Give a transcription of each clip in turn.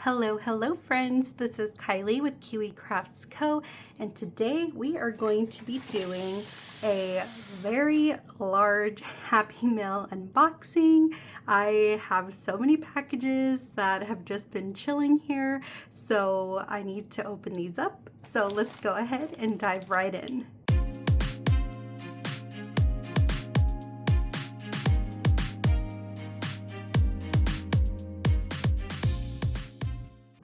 Hello friends, this is Kylie with Kiwi Crafts Co. And today we are going to be doing a very large Happy Mail unboxing. I have so many packages that have just been chilling here, so I need to open these up. So let's go ahead and dive right in.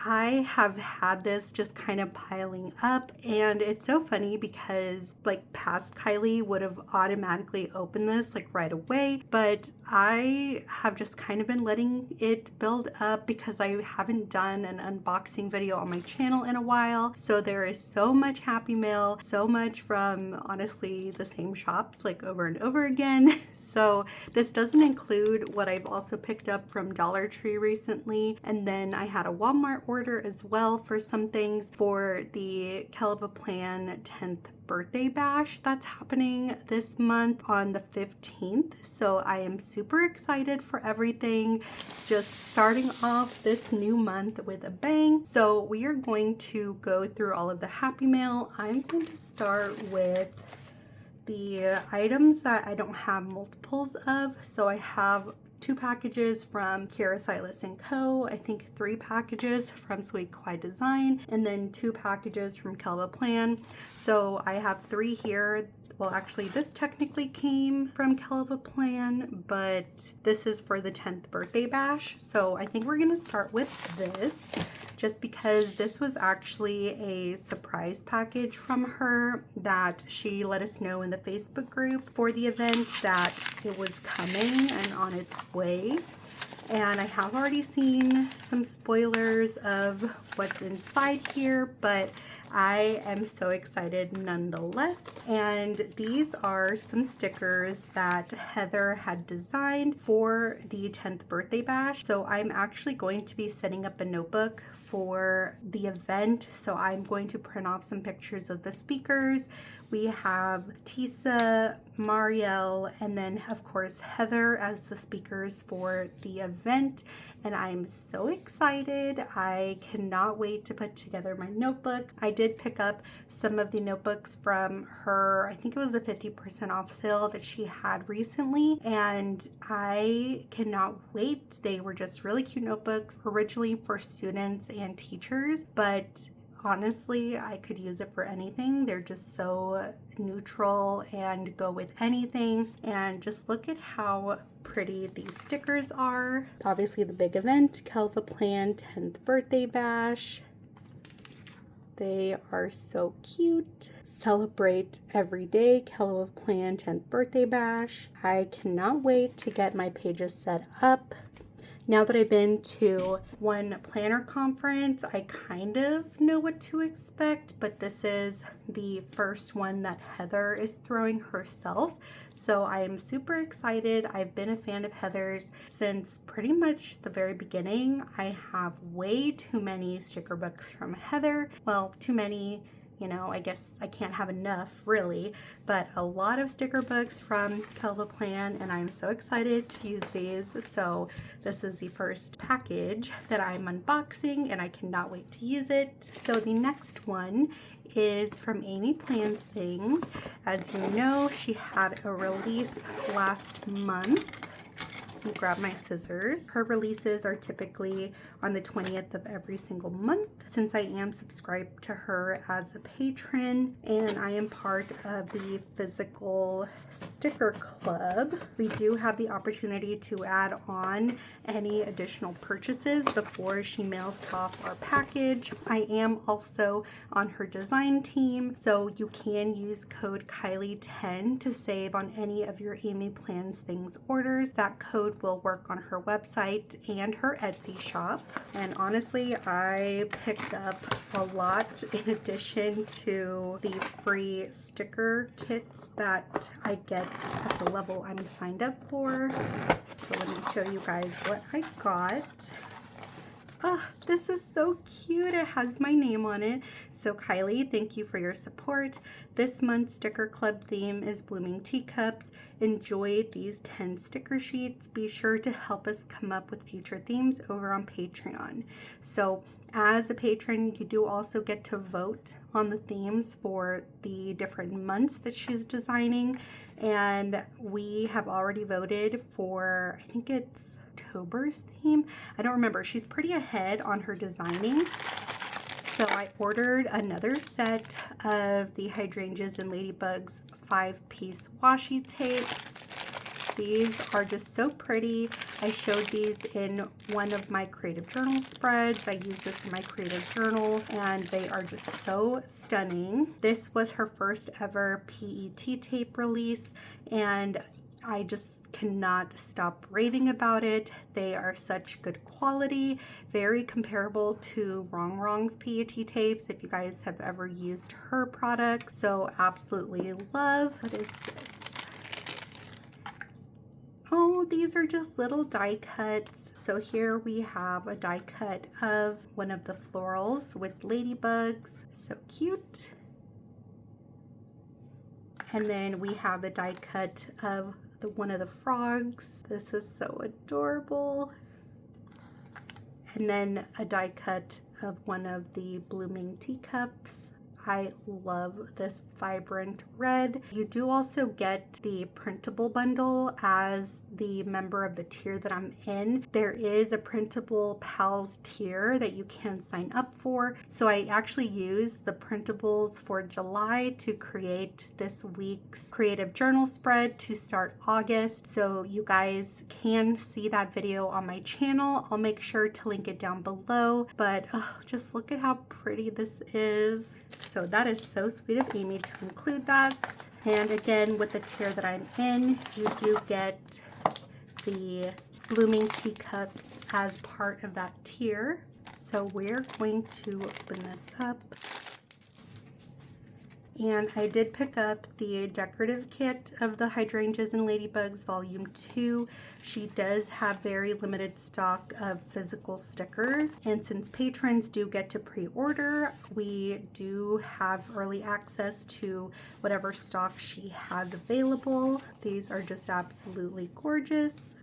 I have had this just kind of piling up, and it's so funny because like past Kylie would have automatically opened this like right away, but I have just kind of been letting it build up because I haven't done an unboxing video on my channel in a while. So there is so much Happy Mail, so much from honestly the same shops like over and over again. So this doesn't include what I've also picked up from Dollar Tree recently, and then I had a Walmart order as well for some things for the Kellofaplan 10th birthday bash that's happening this month on the 15th. So I am super excited for everything, just starting off this new month with a bang. So we are going to go through all of the Happy Mail. I'm going to start with the items that I don't have multiples of. So I have 2 packages from Silus and Co. I think 3 packages from Sweet Kawaii Design, and then 2 packages from Kella Plan. So I have 3 here. Well, actually, this technically came from Kellofaplan, but this is for the 10th birthday bash. So I think we're gonna start with this, just because this was actually a surprise package from her that she let us know in the Facebook group for the event that it was coming and on its way. And I have already seen some spoilers of what's inside here, but I am so excited nonetheless. And these are some stickers that Heather had designed for the 10th birthday bash. So I'm actually going to be setting up a notebook for the event. So I'm going to print off some pictures of the speakers. We have Tisa, Marielle, and then of course Heather as the speakers for the event. And I'm so excited. I cannot wait to put together my notebook. I did pick up some of the notebooks from her, I think it was a 50% off sale that she had recently, and I cannot wait. They were just really cute notebooks, originally for students and teachers, but honestly, I could use it for anything. They're just so neutral and go with anything. And just look at how pretty these stickers are. Obviously the big event, Kellofaplan 10th birthday bash. They are so cute. Celebrate every day, Kellofaplan 10th birthday bash. I cannot wait to get my pages set up. Now that I've been to one planner conference, I kind of know what to expect, but this is the first one that Heather is throwing herself. So I am super excited. I've been a fan of Heather's since pretty much the very beginning. I have way too many sticker books from Heather. Well, too many. You know, I guess I can't have enough really, but a lot of sticker books from Kellofaplan, and I'm so excited to use these. So this is the first package that I'm unboxing, and I cannot wait to use it. So the next one is from Amy Plans Things. As you know, she had a release last month. Let me grab my scissors. Her releases are typically on the 20th of every single month. Since I am subscribed to her as a patron and I am part of the physical sticker club, we do have the opportunity to add on any additional purchases before she mails off our package. I am also on her design team, so you can use code Kylie10 to save on any of your Amy Plans Things orders. That code will work on her website and her Etsy shop. And honestly, I picked up a lot in addition to the free sticker kits that I get at the level I'm signed up for. So let me show you guys what I got. Oh, this is so cute. It has my name on it. So Kylie, thank you for your support. This month's sticker club theme is blooming teacups. Enjoy these 10 sticker sheets. Be sure to help us come up with future themes over on Patreon. So as a patron, you do also get to vote on the themes for the different months that she's designing. And we have already voted for, I think it's October's theme. I don't remember. She's pretty ahead on her designing. So I ordered another set of the hydrangeas and ladybugs 5-piece washi tapes. These are just so pretty. I showed these in one of my creative journal spreads. I use this in my creative journal and they are just so stunning. This was her first ever PET tape release and I just cannot stop raving about it. They are such good quality, very comparable to Wrong Wrong's PET tapes if you guys have ever used her products. So absolutely love. What is this? Oh, these are just little die cuts. So here we have a die cut of one of the florals with ladybugs. So cute. And then we have a die cut of one of the frogs. This is so adorable. And then a die cut of one of the blooming teacups. I love this vibrant red. You do also get the printable bundle as the member of the tier that I'm in. There is a printable pals tier that you can sign up for. So I actually used the printables for July to create this week's creative journal spread to start August. So you guys can see that video on my channel. I'll make sure to link it down below, but oh, just look at how pretty this is. So that is so sweet of Amy to include that. And again, with the tier that I'm in, you do get the blooming teacups as part of that tier. So we're going to open this up. And I did pick up the decorative kit of the hydrangeas and ladybugs volume 2. She does have very limited stock of physical stickers, and since patrons do get to pre-order, we do have early access to whatever stock she has available. These are just absolutely gorgeous.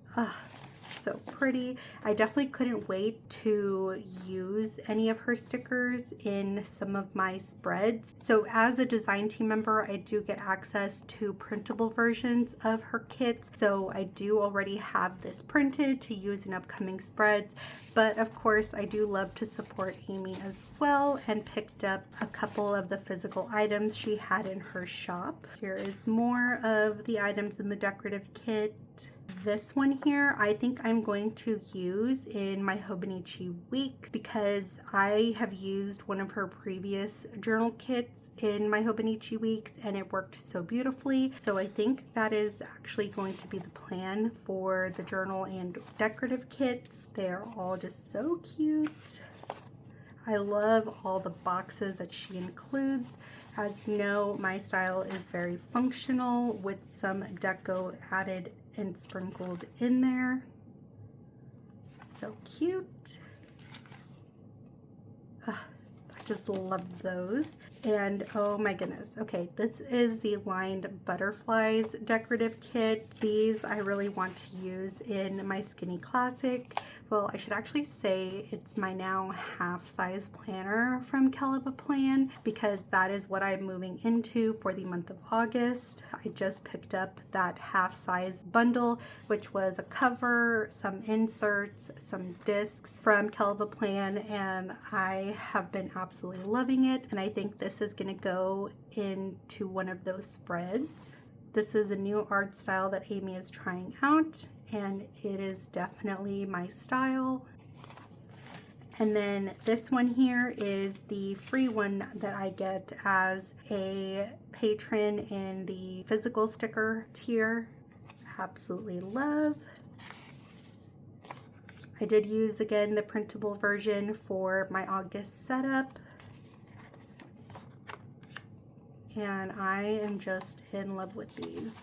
So pretty. I definitely couldn't wait to use any of her stickers in some of my spreads. So as a design team member, I do get access to printable versions of her kits. So I do already have this printed to use in upcoming spreads. But of course, I do love to support Amy as well and picked up a couple of the physical items she had in her shop. Here is more of the items in the decorative kit. This one here, I think I'm going to use in my Hobonichi week because I have used one of her previous journal kits in my Hobonichi weeks and it worked so beautifully. So I think that is actually going to be the plan for the journal and decorative kits. They are all just so cute. I love all the boxes that she includes. As you know, my style is very functional with some deco added and sprinkled in there. So cute. I just love those. And oh my goodness. Okay, this is the lined butterflies decorative kit. These I really want to use in my Skinny Classic. Well, I should actually say it's my now half-size planner from Kellofaplan because that is what I'm moving into for the month of August. I just picked up that half-size bundle, which was a cover, some inserts, some discs from Kellofaplan, and I have been absolutely loving it. And I think this is going to go into one of those spreads. This is a new art style that Amy is trying out, and it is definitely my style. And then this one here is the free one that I get as a patron in the physical sticker tier. Absolutely love. I did use again the printable version for my August setup. And I am just in love with these.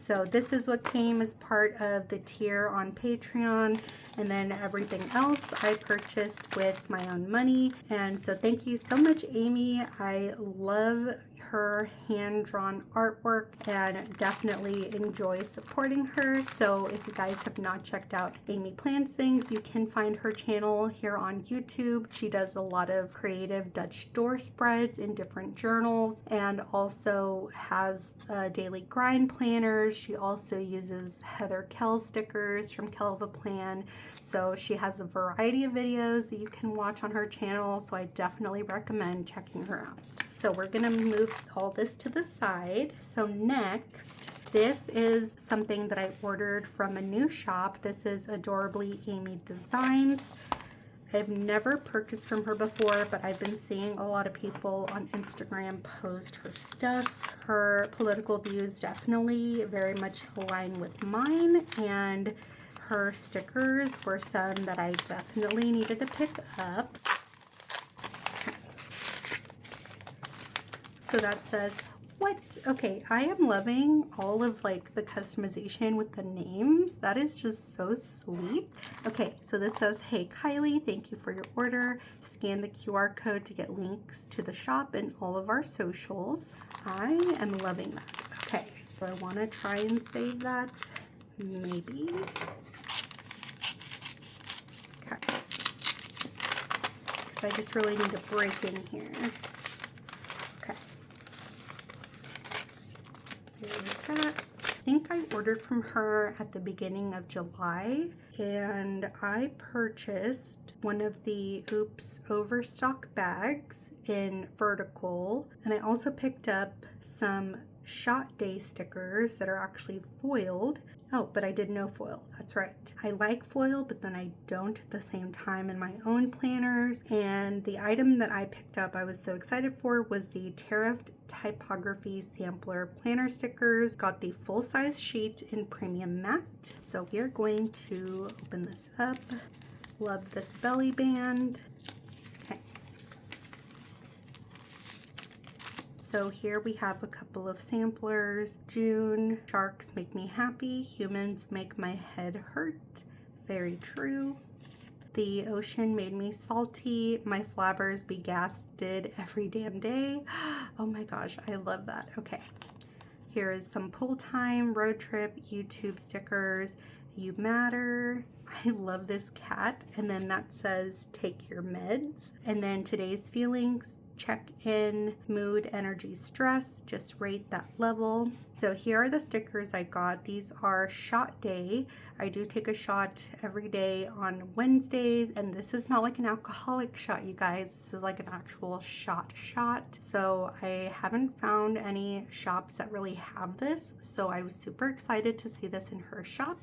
So this is what came as part of the tier on Patreon, and then everything else I purchased with my own money. And so thank you so much, Amy. I love her hand-drawn artwork and definitely enjoy supporting her. So if you guys have not checked out Amy Plans Things, you can find her channel here on YouTube. She does a lot of creative Dutch door spreads in different journals and also has daily grind planners. She also uses Heather Kell stickers from Kellofaplan. So she has a variety of videos that you can watch on her channel. So I definitely recommend checking her out. So we're gonna move all this to the side. So next, this is something that I ordered from a new shop. This is Adorably Amy Designs. I've never purchased from her before, but I've been seeing a lot of people on Instagram post her stuff. Her political views definitely very much align with mine, and her stickers were some that I definitely needed to pick up. So that says, what? Okay, I am loving all of like the customization with the names. That is just so sweet. Okay, so this says, hey Kylie, thank you for your order. Scan the QR code to get links to the shop and all of our socials. I am loving that. Okay, so I want to try and save that. Maybe. Okay. Because I just really need to break in here. Here's that. I think I ordered from her at the beginning of July, and I purchased one of the Oops Overstock bags in vertical, and I also picked up some Shot Day stickers that are actually foiled. Oh, but I did no foil. That's right. I like foil, but then I don't at the same time in my own planners. And the item that I picked up I was so excited for was the Tariffed Typography Sampler Planner stickers. Got the full-size sheet in premium matte. So we are going to open this up. Love this belly band. So here we have a couple of samplers. June, sharks make me happy, humans make my head hurt. Very true. The ocean made me salty, my flabbers be gasted every damn day. Oh my gosh, I love that. Okay, here is some pull time, road trip, YouTube stickers, you matter. I love this cat. And then that says take your meds. And then today's feelings, check in, mood, energy, stress, just rate that level. So here are the stickers I got. These are Shot Day. I do take a shot every day on Wednesdays, and this is not like an alcoholic shot, you guys. This is like an actual shot. So I haven't found any shops that really have this, so I was super excited to see this in her shop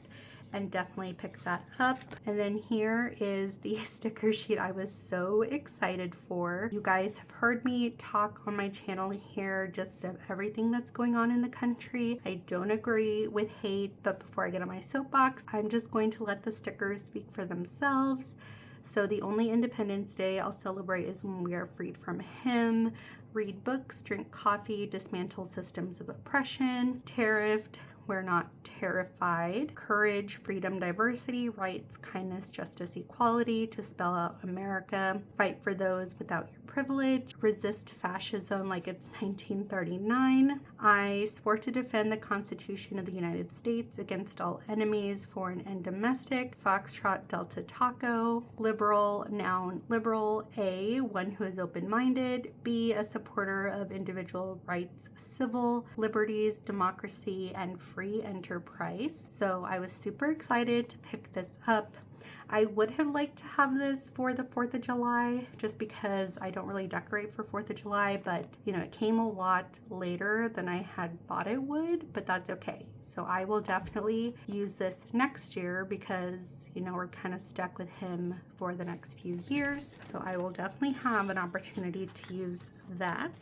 and definitely pick that up. And then here is the sticker sheet I was so excited for. You guys have heard me talk on my channel here just of everything that's going on in the country. I don't agree with hate, but before I get on my soapbox, I'm just going to let the stickers speak for themselves. So the only Independence Day I'll celebrate is when we are freed from him. Read books, drink coffee, dismantle systems of oppression, tariffed, we're not terrified. Courage, freedom, diversity, rights, kindness, justice, equality, to spell out America. Fight for those without your privilege. Resist fascism like it's 1939. I swore to defend the Constitution of the United States against all enemies, foreign and domestic. Foxtrot, Delta, Taco. Liberal, noun, liberal. A, one who is open-minded. B, a supporter of individual rights, civil liberties, democracy, and free enterprise. So I was super excited to pick this up. I would have liked to have this for the 4th of July just because I don't really decorate for 4th of July, but you know, it came a lot later than I had thought it would, but that's okay. So I will definitely use this next year because, you know, we're kind of stuck with him for the next few years. So I will definitely have an opportunity to use that.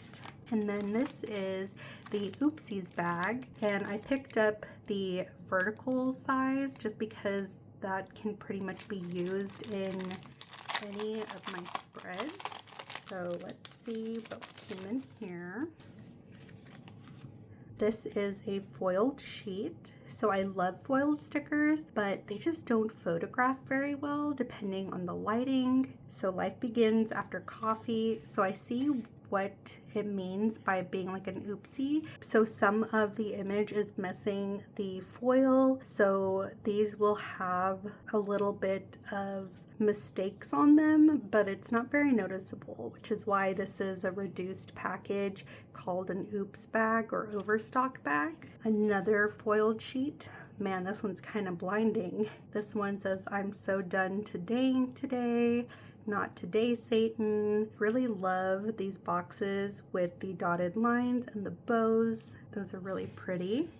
And then this is the Oopsies bag, and I picked up the vertical size just because that can pretty much be used in any of my spreads. So let's see what came in here. This is a foiled sheet. So I love foiled stickers, but they just don't photograph very well depending on the lighting. So life begins after coffee. So I see what it means by being like an oopsie. So some of the image is missing the foil. So these will have a little bit of mistakes on them, but it's not very noticeable, which is why this is a reduced package called an oops bag or overstock bag. Another foiled sheet. Man, this one's kind of blinding. This one says, "I'm so done today. Not today, Satan." Really love these boxes with the dotted lines and the bows. Those are really pretty.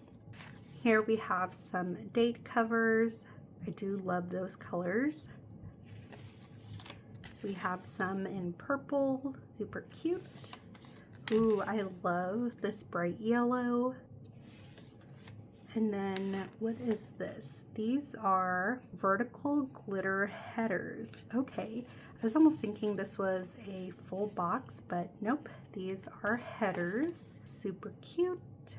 Here we have some date covers. I do love those colors. We have some in purple, super cute. Ooh, I love this bright yellow. And then what is this? These are vertical glitter headers. Okay, I was almost thinking this was a full box, but nope, these are headers. Super cute.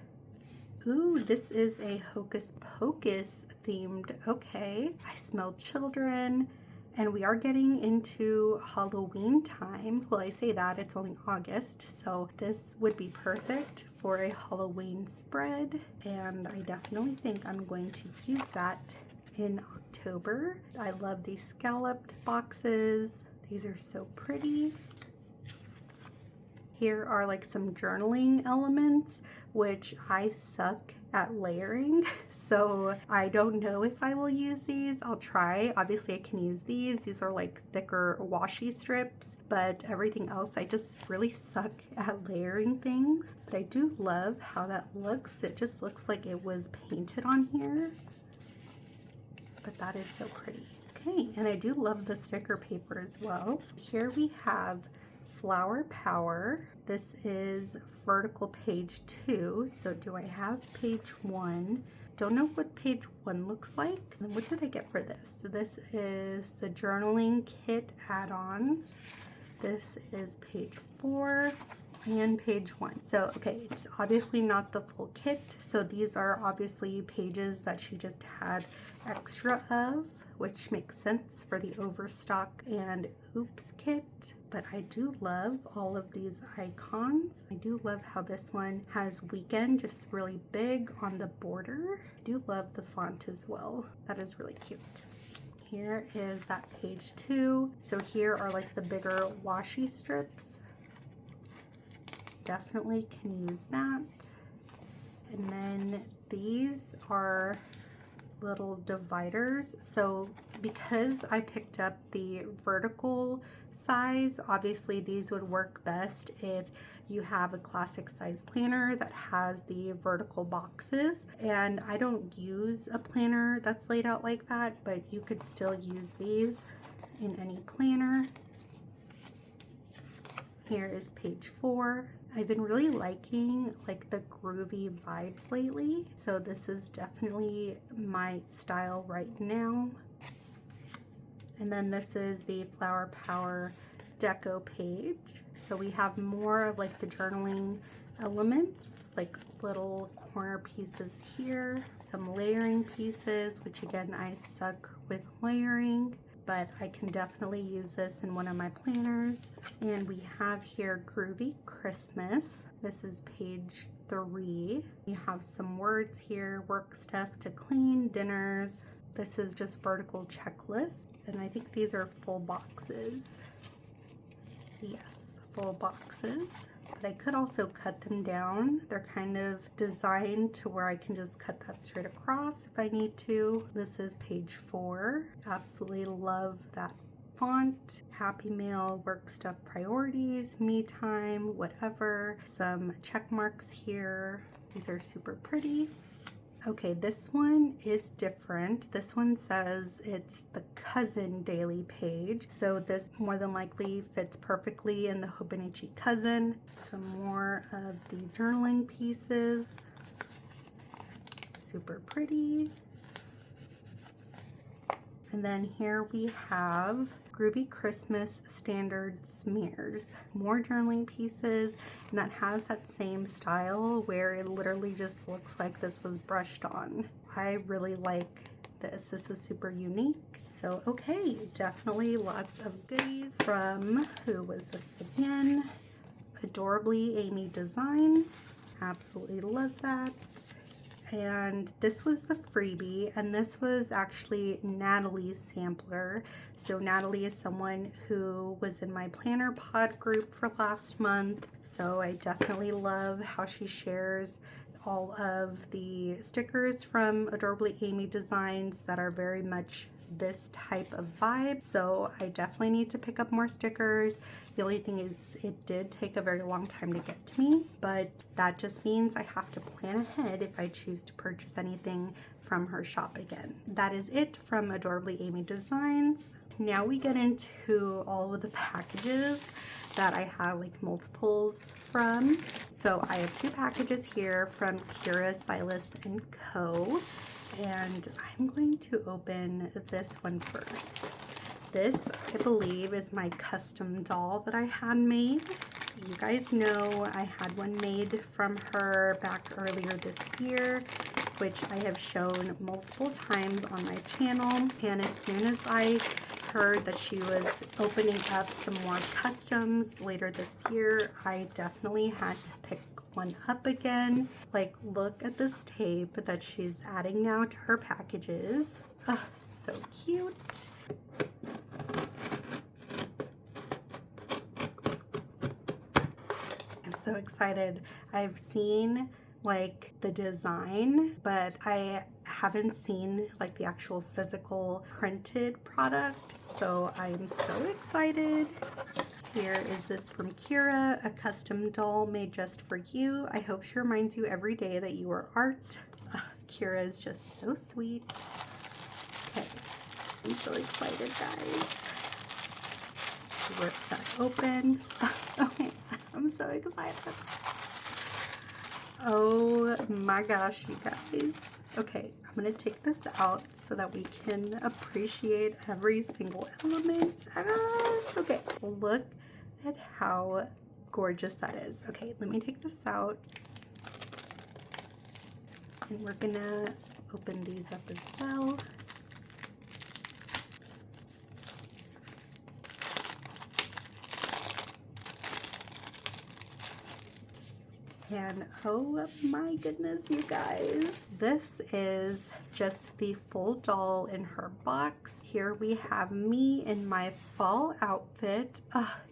Ooh, this is a Hocus Pocus themed. Okay, I smell children. And we are getting into Halloween time. Well, I say that, it's only August, so this would be perfect for a Halloween spread. And I definitely think I'm going to use that in October. I love these scalloped boxes. These are so pretty. Here are like some journaling elements, which I suck at layering, so I don't know if I will use these. I'll try. Obviously I can use these. These are like thicker washi strips, but everything else I just really suck at layering things. But I do love how that looks. It just looks like it was painted on here, but that is so pretty. Okay, and I do love the sticker paper as well. Here we have Flower Power. This is vertical page 2. So do I have page 1? Don't know what page 1 looks like. And what did I get for this? So this is the journaling kit add-ons. This is page 4 and page 1. So okay, it's obviously not the full kit. So these are obviously pages that she just had extra of, which makes sense for the overstock and oops kit. But I do love all of these icons. I do love how this one has weekend just really big on the border. I do love the font as well. That is really cute. Here is that page 2. So here are like the bigger washi strips. Definitely can use that. And then these are little dividers. So because I picked up the vertical size, obviously these would work best if you have a classic size planner that has the vertical boxes. And I don't use a planner that's laid out like that, but you could still use these in any planner. Here is page 4. I've been really liking like the groovy vibes lately, so this is definitely my style right now. And then this is the Flower Power deco page. So we have more of like the journaling elements, like little corner pieces here, some layering pieces, which again I suck with layering, but I can definitely use this in one of my planners. And we have here Groovy Christmas. This is page 3. You have some words here, work stuff to clean, dinners. This is just vertical checklist. And I think these are full boxes. Yes, full boxes. But I could also cut them down. They're kind of designed to where I can just cut that straight across if I need to. This is page 4. Absolutely love that font. Happy Mail, work stuff priorities, me time, whatever. Some check marks here. These are super pretty. Okay, this one is different. This one says it's the cousin daily page. So this more than likely fits perfectly in the Hobonichi cousin. Some more of the journaling pieces. Super pretty. And then here we have Groovy Christmas Standard Smears. More journaling pieces, and that has that same style where it literally just looks like this was brushed on. I really like this. This is super unique. So, okay, definitely lots of goodies from, who was this again? Adorably Amy Designs. Absolutely love that. And this was the freebie, and this was actually Natalie's sampler. So Natalie is someone who was in my planner pod group for last month. So I definitely love how she shares all of the stickers from Adorably Amy Designs that are very much this type of vibe. So I definitely need to pick up more stickers. The only thing is it did take a very long time to get to me, but that just means I have to plan ahead if I choose to purchase anything from her shop again. That is it from Adorably Amy Designs. Now we get into all of the packages that I have like multiples from. So I have 2 packages here from Silus and Co. And I'm going to open this one first. This, I believe, is my custom doll that I had made. You guys know I had one made from her back earlier this year, which I have shown multiple times on my channel. And as soon as I heard that she was opening up some more customs later this year, I definitely had to pick one up again. Like, look at this tape that she's adding now to her packages. Oh, so cute. I'm so excited. I've seen like the design, but I haven't seen like the actual physical printed product, so I'm so excited. Here is this from Kira, a custom doll made just for you. I hope she reminds you every day that you are art. Kira is just so sweet. Okay, I'm so excited, guys. Rip that open. Okay, I'm so excited. Oh my gosh, you guys. Okay, I'm gonna take this out so that we can appreciate every single element. Okay, look at how gorgeous that is. Okay, let me take this out. And we're gonna open these up as well. And oh my goodness, you guys, this is just the full doll in her box. Here we have me in my fall outfit.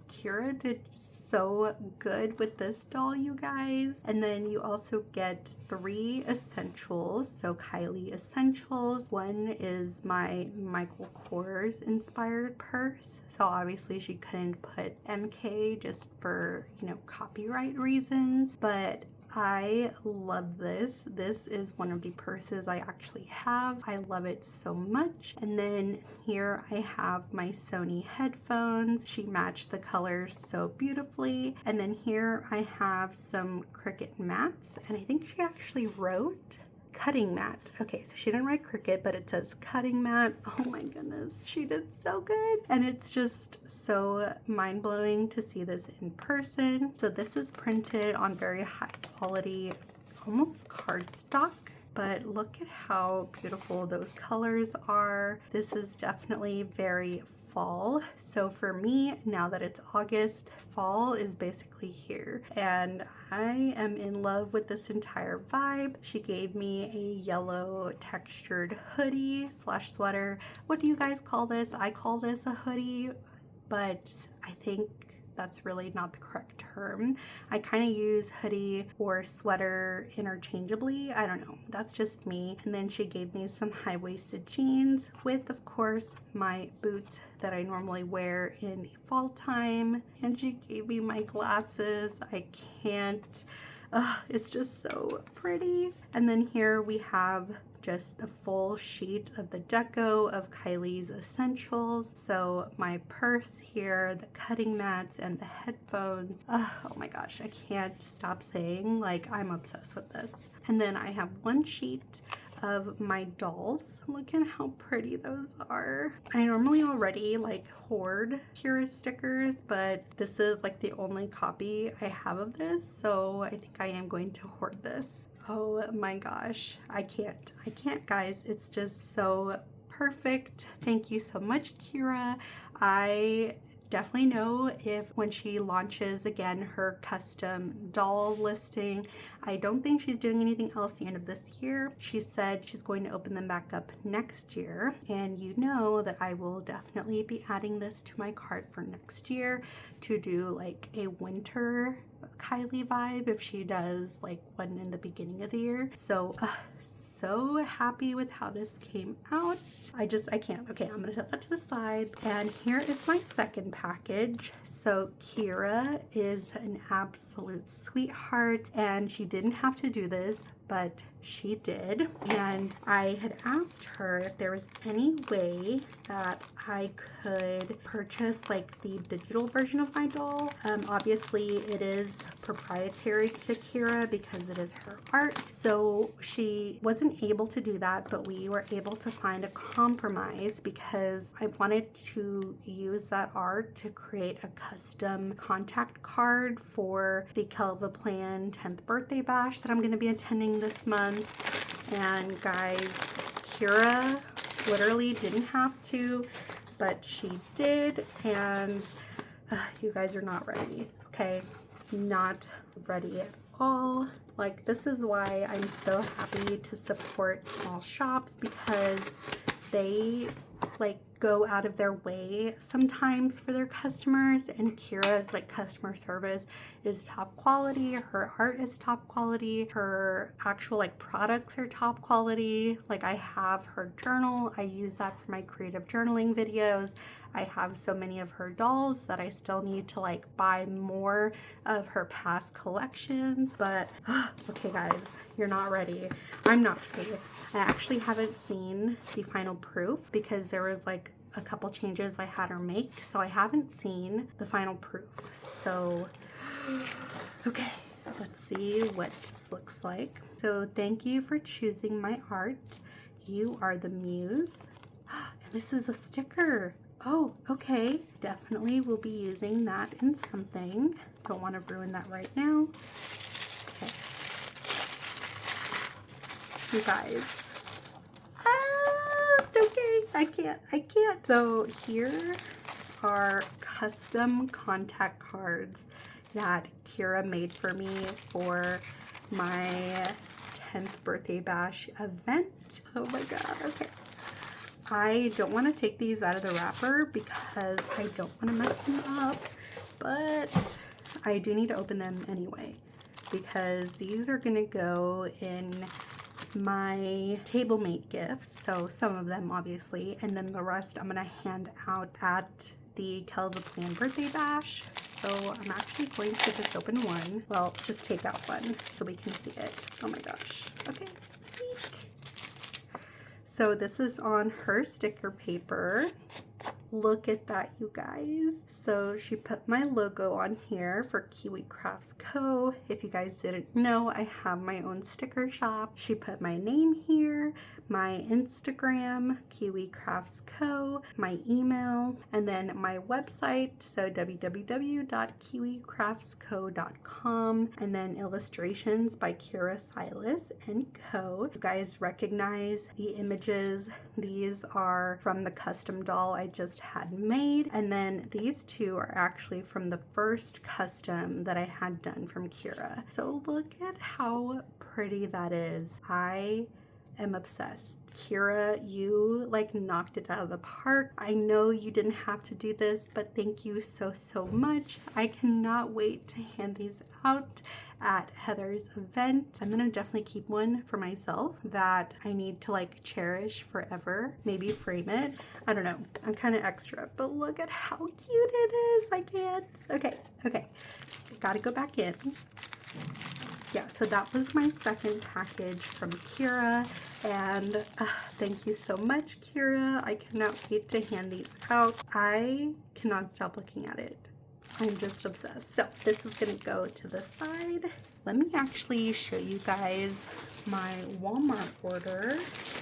Kira did so good with this doll, you guys. And then you also get 3 essentials. So Kylie essentials. One is my Michael Kors inspired purse. So obviously she couldn't put MK just for, you know, copyright reasons, but I love this. This is one of the purses I actually have. I love it so much. And then here I have my Sony headphones. She matched the colors so beautifully. And then here I have some Cricut mats, and I think she actually wrote cutting mat. Okay, so she didn't write Cricut, but it says cutting mat. Oh my goodness, she did so good. And it's just so mind-blowing to see this in person. So this is printed on very high quality, almost cardstock. But look at how beautiful those colors are. This is definitely very fall. So for me, now that it's August, fall is basically here, and I am in love with this entire vibe. She gave me a yellow textured hoodie slash sweater. What do you guys call this? I call this a hoodie, but I think that's really not the correct term. I kind of use hoodie or sweater interchangeably. I don't know. That's just me. And then she gave me some high-waisted jeans with, of course, my boots that I normally wear in the fall time. And she gave me my glasses. I can't. It's just so pretty. And then here we have just a full sheet of the deco of Kylie's essentials. So my purse here, the cutting mats, and the headphones. Oh my gosh, I can't stop saying, like, I'm obsessed with this. And then I have one sheet of my dolls. Look at how pretty those are. I normally already like hoard Kira stickers, but this is like the only copy I have of this, so I think I am going to hoard this. Oh my gosh, I can't guys, it's just so perfect. Thank you so much, Kira. I definitely know if when she launches again her custom doll listing, I don't think she's doing anything else the end of this year. She said she's going to open them back up next year, and you know that I will definitely be adding this to my cart for next year to do like a winter Kylie vibe if she does like one in the beginning of the year. So so happy with how this came out. I can't. Okay, I'm gonna set that to the side. And here is my second package. So Kira is an absolute sweetheart, and she didn't have to do this, but she did. And I had asked her if there was any way that I could purchase like the digital version of my doll. Obviously it is proprietary to Kira because it is her art. So she wasn't able to do that, but we were able to find a compromise because I wanted to use that art to create a custom contact card for the Kellofaplan 10th birthday bash that I'm going to be attending this month. And guys, Kira literally didn't have to, but she did, and you guys are not ready, okay? Not ready at all. Like, this is why I'm so happy to support small shops, because they like go out of their way sometimes for their customers, and Kira's like customer service is top quality, her art is top quality, her actual like products are top quality. Like, I have her journal, I use that for my creative journaling videos. I have so many of her dolls that I still need to like buy more of her past collections. But okay guys, you're not ready. I'm not ready. I actually haven't seen the final proof because there was like a couple changes I had her make, so I haven't seen the final proof. So okay, let's see what this looks like. So thank you for choosing my art. You are the muse. And this is a sticker. Oh, okay. Definitely will be using that in something. Don't want to ruin that right now. Okay. You guys. Okay. I can't. So here are custom contact cards that Kira made for me for my 10th birthday bash event. Oh my god. Okay. I don't want to take these out of the wrapper because I don't want to mess them up, but I do need to open them anyway because these are going to go in my table mate gifts. So some of them obviously, and then the rest I'm going to hand out at the Kellofaplan birthday bash. So I'm actually going to just open one. Well, just take out one so we can see it. Oh my gosh. Okay. So this is on her sticker paper. Look at that, you guys. So she put my logo on here for Kiwi Crafts Co. If you guys didn't know, I have my own sticker shop. She put my name here, my Instagram, Kiwi Crafts Co., my email, and then my website, so www.kiwicraftsco.com, and then illustrations by Kira, Silus and Co. You guys recognize the images. These are from the custom doll I just had made, and then these two are actually from the first custom that I had done from Kira. So look at how pretty that is. I am obsessed. Kira, you like knocked it out of the park. I know you didn't have to do this, but thank you so much. I cannot wait to hand these out at Heather's event. I'm gonna definitely keep one for myself that I need to like cherish forever, maybe frame it. I don't know, I'm kind of extra, but look at how cute it is. I can't. Okay, gotta go back in. Yeah, so that was my second package from Kira, and thank you so much, Kira. I cannot wait to hand these out. I cannot stop looking at it. I'm just obsessed. So this is gonna go to the side. Let me actually show you guys my Walmart order.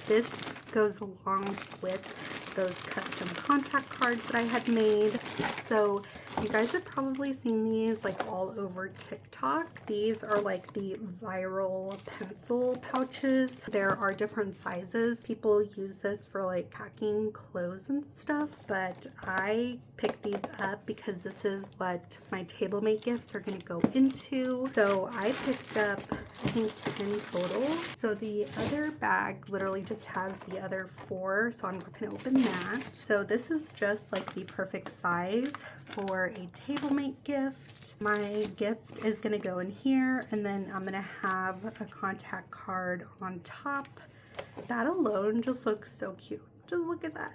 This goes along with those custom contact cards that I had made. So you guys have probably seen these like all over TikTok. These are like the viral pencil pouches. There are different sizes. People use this for like packing clothes and stuff, but I picked these up because this is what my TableMate gifts are going to go into. So I picked up, I think, 10 total. So the other bag literally just has the other 4, so I'm not going to open that. So this is just like the perfect size for a TableMate gift. My gift is going to go in here, and then I'm going to have a contact card on top. That alone just looks so cute. Just look at that.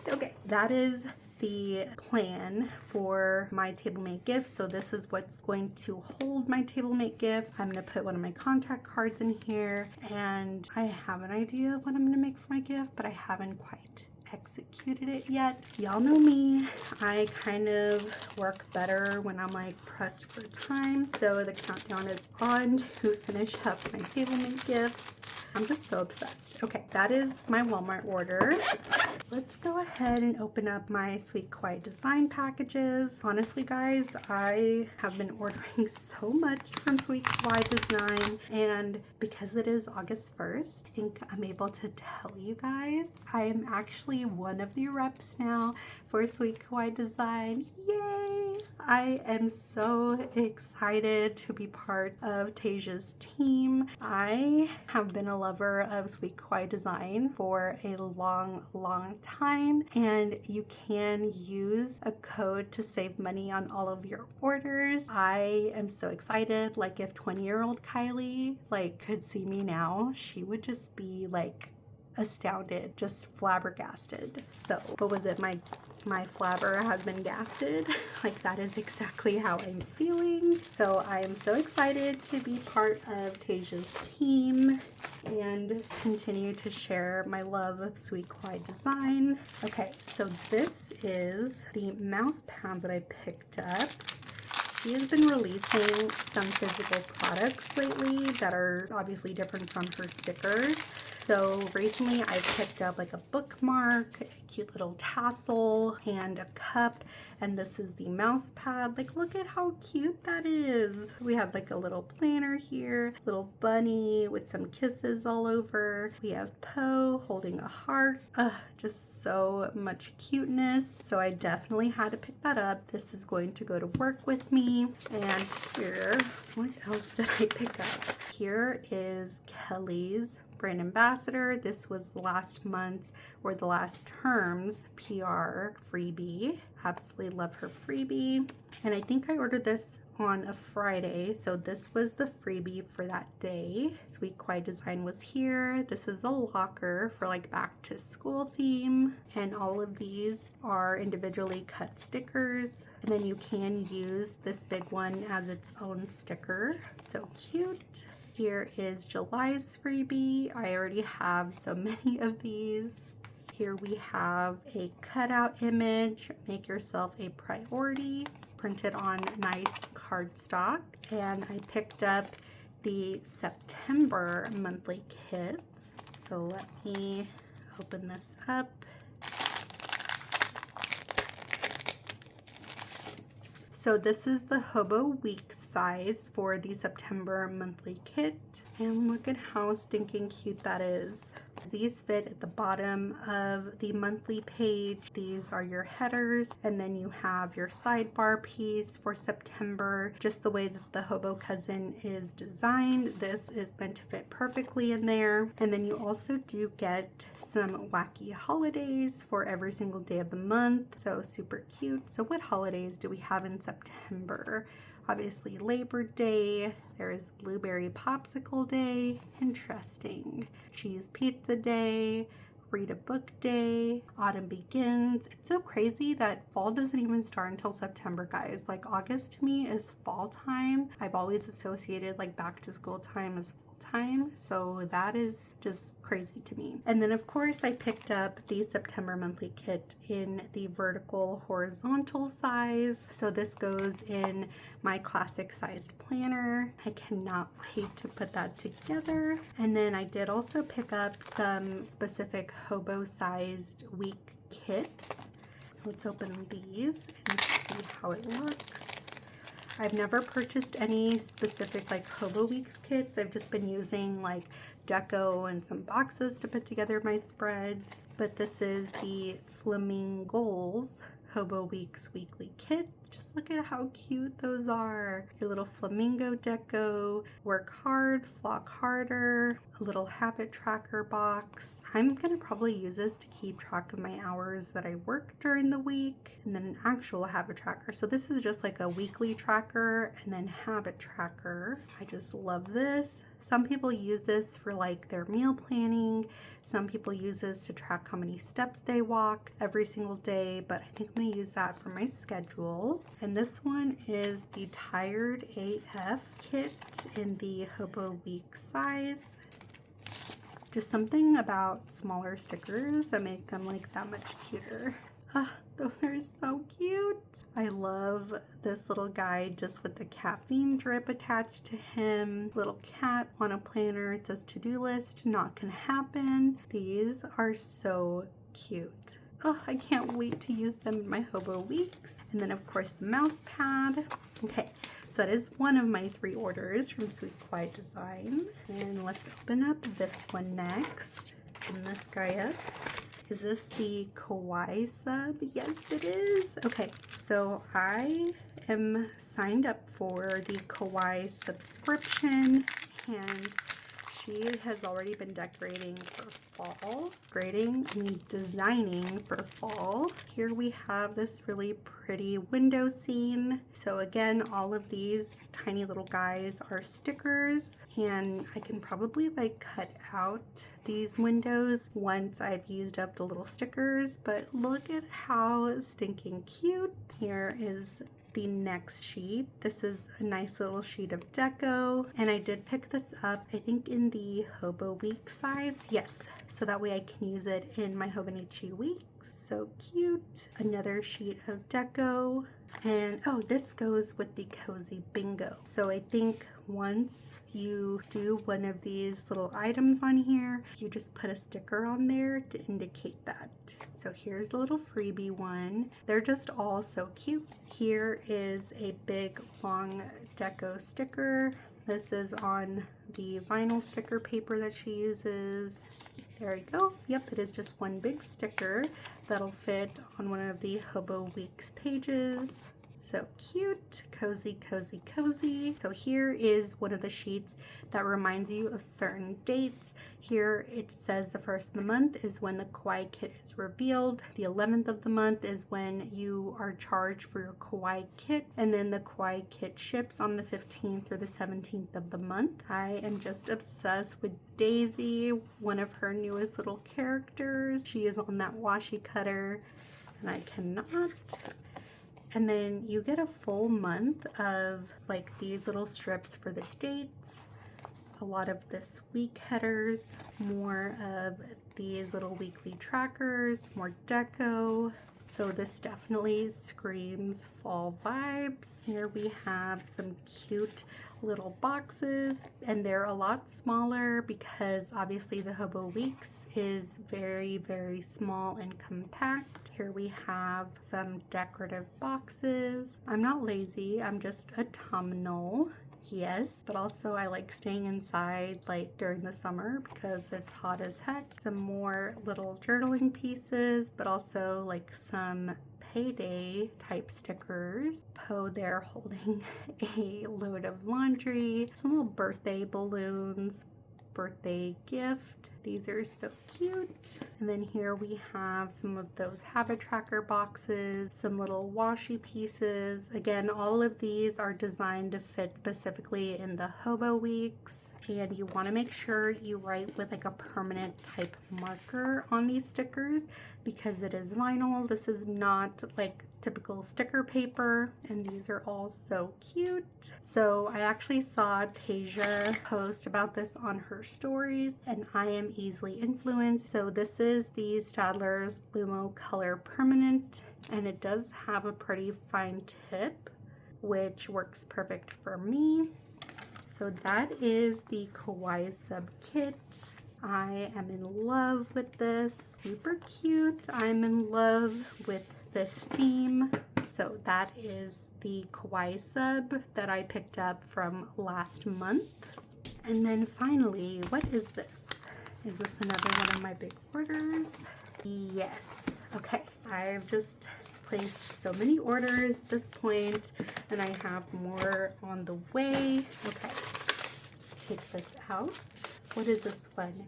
Okay, that is the plan for my TableMate gift. So this is what's going to hold my TableMate gift. I'm going to put one of my contact cards in here, and I have an idea of what I'm going to make for my gift, but I haven't quite executed it yet. Y'all know me. I kind of work better when I'm like pressed for time. So the countdown is on to finish up my TableMate gifts. I'm just so obsessed. Okay, that is my Walmart order. Let's go ahead and open up my Sweet Kawaii Design packages. Honestly, guys, I have been ordering so much from Sweet Kawaii Design, and because it is August 1st, I think I'm able to tell you guys I am actually one of the reps now for Sweet Kawaii Design. Yay! I am so excited to be part of Tasia's team. I have been a lover of Sweet Kawaii Design for a long time, and you can use a code to save money on all of your orders. I am so excited. Like, if 20-year-old Kylie like could see me now, she would just be like astounded, just flabbergasted. So what was it, my flabber has been gasted. Like, that is exactly how I'm feeling. So I am so excited to be part of Tasia's team and continue to share my love of Sweet Kawaii Design. Okay, so this is the mouse pad that I picked up. She has been releasing some physical products lately that are obviously different from her stickers. So recently I picked up like a bookmark, a cute little tassel, and a cup. And this is the mouse pad. Like, look at how cute that is. We have like a little planner here, little bunny with some kisses all over. We have Poe holding a heart. Just so much cuteness. So I definitely had to pick that up. This is going to go to work with me. And here, what else did I pick up? Here is Kelly's brand ambassador. This was last month's or the last term's PR freebie. Absolutely love her freebie. And I think I ordered this on a Friday, so this was the freebie for that day. Sweet Kawaii Design was here. This is a locker for like back to school theme, and all of these are individually cut stickers, and then you can use this big one as its own sticker. So cute. Here is July's freebie. I already have so many of these. Here we have a cutout image, make yourself a priority, printed on nice cardstock. And I picked up the September monthly kits. So let me open this up. So this is the Hobo Week size for the September monthly kit. And look at how stinking cute that is. These fit at the bottom of the monthly page. These are your headers, and then you have your sidebar piece for September, just the way that the Hobo Cousin is designed. This is meant to fit perfectly in there. And then you also do get some wacky holidays for every single day of the month. So super cute. So what holidays do we have in September? Obviously Labor Day, there is Blueberry Popsicle Day, interesting. Cheese Pizza Day, Read a Book Day, Autumn Begins. It's so crazy that fall doesn't even start until September, guys. Like, August to me is fall time. I've always associated like back to school time as fall time. So that is just crazy to me. And then of course I picked up the September monthly kit in the vertical horizontal size. So this goes in my classic sized planner. I cannot wait to put that together. And then I did also pick up some specific hobo sized week kits. Let's open these and see how it looks. I've never purchased any specific like Hobo Weeks kits. I've just been using like deco and some boxes to put together my spreads. But this is the Flamingos Hobo Weeks weekly kit. Just look at how cute those are. Your little flamingo deco, work hard, flock harder, a little habit tracker box. I'm gonna probably use this to keep track of my hours that I work during the week, and then an actual habit tracker. So this is just like a weekly tracker and then habit tracker. I just love this. Some people use this for like their meal planning. Some people use this to track how many steps they walk every single day, but I think I'm gonna use that for my schedule. And this one is the Tired AF kit in the Hobo Week size. Just something about smaller stickers that make them like that much cuter. Those are so cute. I love this little guy just with the caffeine drip attached to him. Little cat on a planner. It says to-do list, not gonna happen. These are so cute. Oh, I can't wait to use them in my Hobo Weeks. And then of course the mouse pad. Okay, so that is one of my 3 orders from Sweet Kawaii Design. And let's open up this one next. Open this guy up. Is this the Kawaii sub? Yes, it is. Okay, so I am signed up for the Kawaii subscription, and she has already been decorating for fall. Designing for fall. Here we have this really pretty window scene. So again, all of these tiny little guys are stickers, and I can probably like cut out these windows once I've used up the little stickers, but look at how stinking cute. Here is the next sheet. This is a nice little sheet of deco, and I did pick this up I think in the Hobo Week size. Yes, so that way I can use it in my Hobonichi weeks. So cute. Another sheet of deco, and oh, this goes with the cozy bingo. So I think once you do one of these little items on here, you just put a sticker on there to indicate that. So here's a little freebie one. They're just all so cute. Here is a big long deco sticker. This is on the vinyl sticker paper that she uses. There you go. Yep, it is just one big sticker that'll fit on one of the Hobo Weeks pages. So cute. Cozy, cozy, cozy. So here is one of the sheets that reminds you of certain dates. Here it says the 1st of the month is when the Kawaii kit is revealed. The 11th of the month is when you are charged for your Kawaii kit. And then the Kawaii kit ships on the 15th or the 17th of the month. I am just obsessed with Daisy, one of her newest little characters. She is on that washi cutter, and I cannot. And then you get a full month of like these little strips for the dates, a lot of this week headers, more of these little weekly trackers, more deco. So this definitely screams fall vibes. Here we have some cute little boxes, and they're a lot smaller because obviously the Hobo Weeks is very, very small and compact. Here we have some decorative boxes. I'm not lazy, I'm just autumnal. Yes, but also I like staying inside like during the summer because it's hot as heck. Some more little journaling pieces, but also like some payday type stickers. Poe there holding a load of laundry, some little birthday balloons, birthday gift. These are so cute. And then here we have some of those habit tracker boxes, some little washi pieces. Again, all of these are designed to fit specifically in the Hobo Weeks. And you want to make sure you write with like a permanent type marker on these stickers because it is vinyl. This is not like typical sticker paper, and these are all so cute. So I actually saw Tasia post about this on her stories, and I am easily influenced. So this is the Staedtler's Lumo Color Permanent, and it does have a pretty fine tip, which works perfect for me. So that is the Kawaii Sub Kit. I am in love with this. Super cute. I'm in love with this theme. So that is the Kawaii Sub that I picked up from last month. And then finally, what is this? Is this another one of my big orders? Yes. Okay. I've just placed so many orders at this point, and I have more on the way. Okay. Let's take this out. What is this one?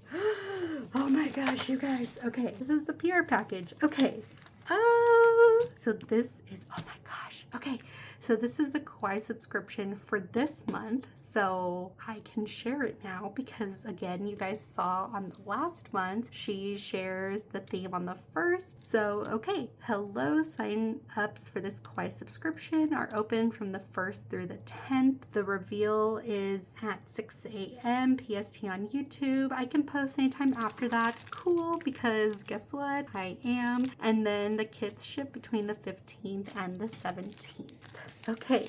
Oh my gosh, you guys. Okay, this is the PR package. Okay. So this is, oh my gosh. Okay, so this is the Kawaii subscription for this month. So I can share it now because, again, you guys saw on the last month, she shares the theme on the 1st. So, okay, hello, sign-ups for this Kawaii subscription are open from the 1st through the 10th. The reveal is at 6 a.m. PST on YouTube. I can post anytime after that. Cool, because guess what? I am. And then the kits ship between the 15th and the 17th. Okay,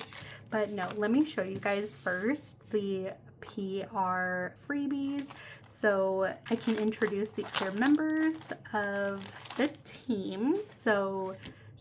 but no, let me show you guys first the PR freebies so I can introduce the other members of the team. So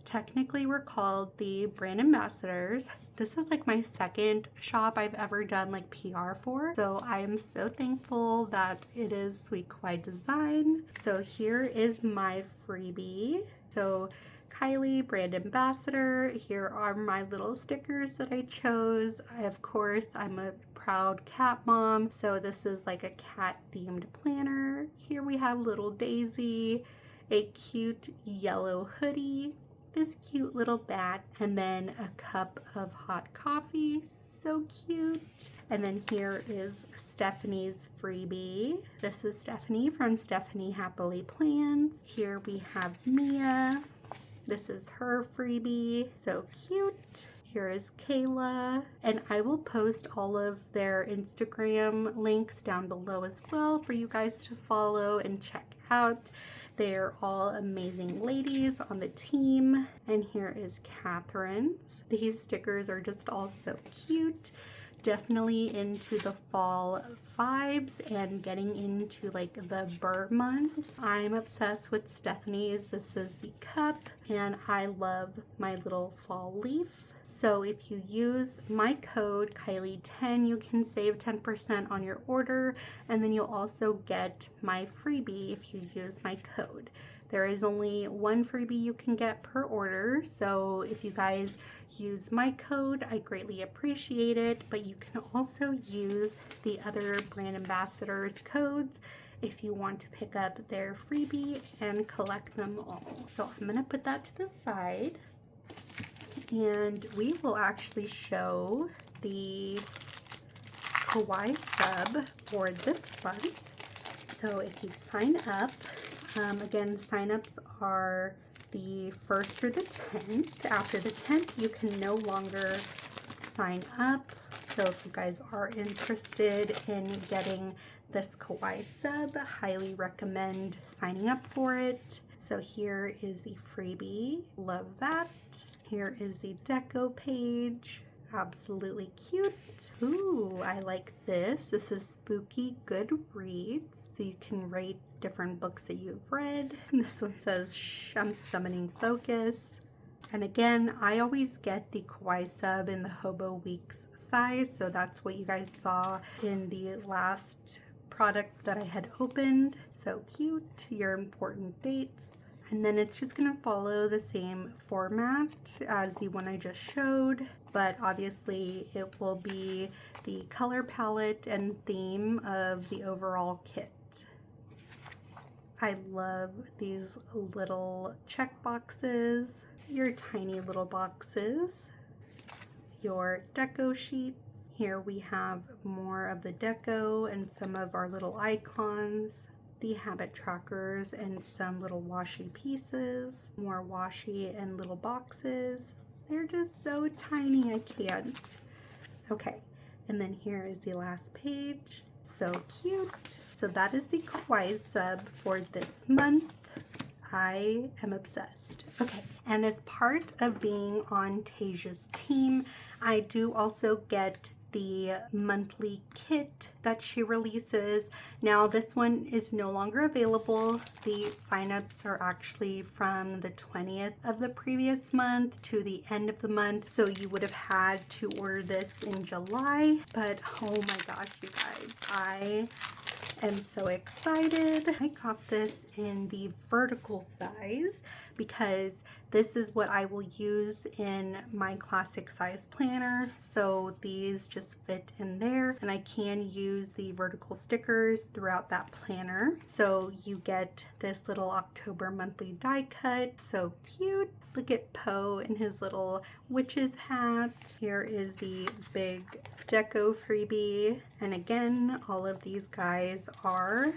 technically we're called the brand ambassadors. This is like my second shop I've ever done like PR for. So I am so thankful that it is Sweet Kawaii Design. So here is my freebie. So Kylie, brand ambassador. Here are my little stickers that I chose. Of course, I'm a proud cat mom, so this is like a cat themed planner. Here we have little Daisy, a cute yellow hoodie, this cute little bat, and then a cup of hot coffee. So cute. And then here is Stephany's freebie. This is Stephany from Stephany Happily Plans. Here we have Mia. This is her freebie. So cute. Here is Kayla. And I will post all of their Instagram links down below as well for you guys to follow and check out. They're all amazing ladies on the team. And here is Kathryn's. These stickers are just all so cute. Definitely into the fall vibes and getting into like the burr months. I'm obsessed with Stephany's. This is the cup, and I love my little fall leaf. So if you use my code Kylie10, you can save 10% on your order, and then you'll also get my freebie if you use my code. There is only one freebie you can get per order, so if you guys use my code, I greatly appreciate it, but you can also use the other brand ambassadors' codes if you want to pick up their freebie and collect them all. So I'm gonna put that to the side, and we will actually show the Kawaii sub for this month. So if you sign up, again, signups are the 1st through the 10th. After the 10th, you can no longer sign up. So if you guys are interested in getting this Kawaii sub, I highly recommend signing up for it. So here is the freebie. Love that. Here is the deco page. Absolutely cute. Ooh, I like this. This is Spooky Good Reads. So you can rate different books that you've read. And this one says, Shh, I'm summoning focus. And again, I always get the Kawaii sub in the Hobo Weeks size. So that's what you guys saw in the last product that I had opened. So cute. Your important dates. And then it's just going to follow the same format as the one I just showed, but obviously it will be the color palette and theme of the overall kit. I love these little check boxes, your tiny little boxes, your deco sheets. Here we have more of the deco and some of our little icons. the habit trackers and some little washi pieces, more washi and little boxes. They're just so tiny, I can't. Okay, and then here is the last page. So cute. So that is the Kawaii sub for this month. I am obsessed. Okay, and as part of being on Tasia's team, I do also get the monthly kit that she releases. Now this one is no longer available. The signups are actually from the 20th of the previous month to the end of the month. So you would have had to order this in July, but oh my gosh, you guys, I am so excited. I got this in the vertical size because this is what I will use in my classic size planner. So these just fit in there, and I can use the vertical stickers throughout that planner. So you get this little October monthly die cut. So cute. Look at Poe in his little witch's hat. Here is the big deco freebie. And again, all of these guys are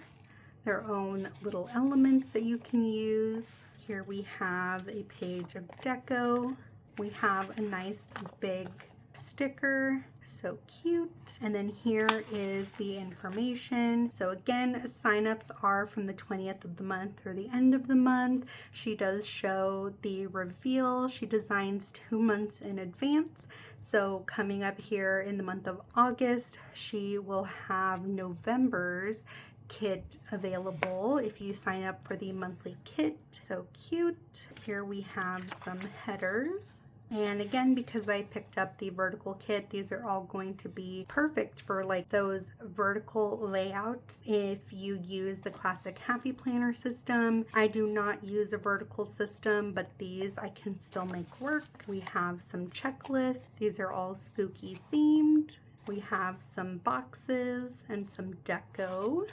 their own little elements that you can use. Here we have a page of deco. We have a nice big sticker, so cute. And then here is the information. So again, signups are from the 20th of the month through the end of the month. She does show the reveal. She designs 2 months in advance. So coming up here in the month of August, she will have November's kit available if you sign up for the monthly kit. So cute. Here we have some headers. And again, because I picked up the vertical kit, these are all going to be perfect for like those vertical layouts if you use the classic Happy Planner system. I do not use a vertical system, but these I can still make work. We have some checklists. These are all spooky themed. We have some boxes and some deco.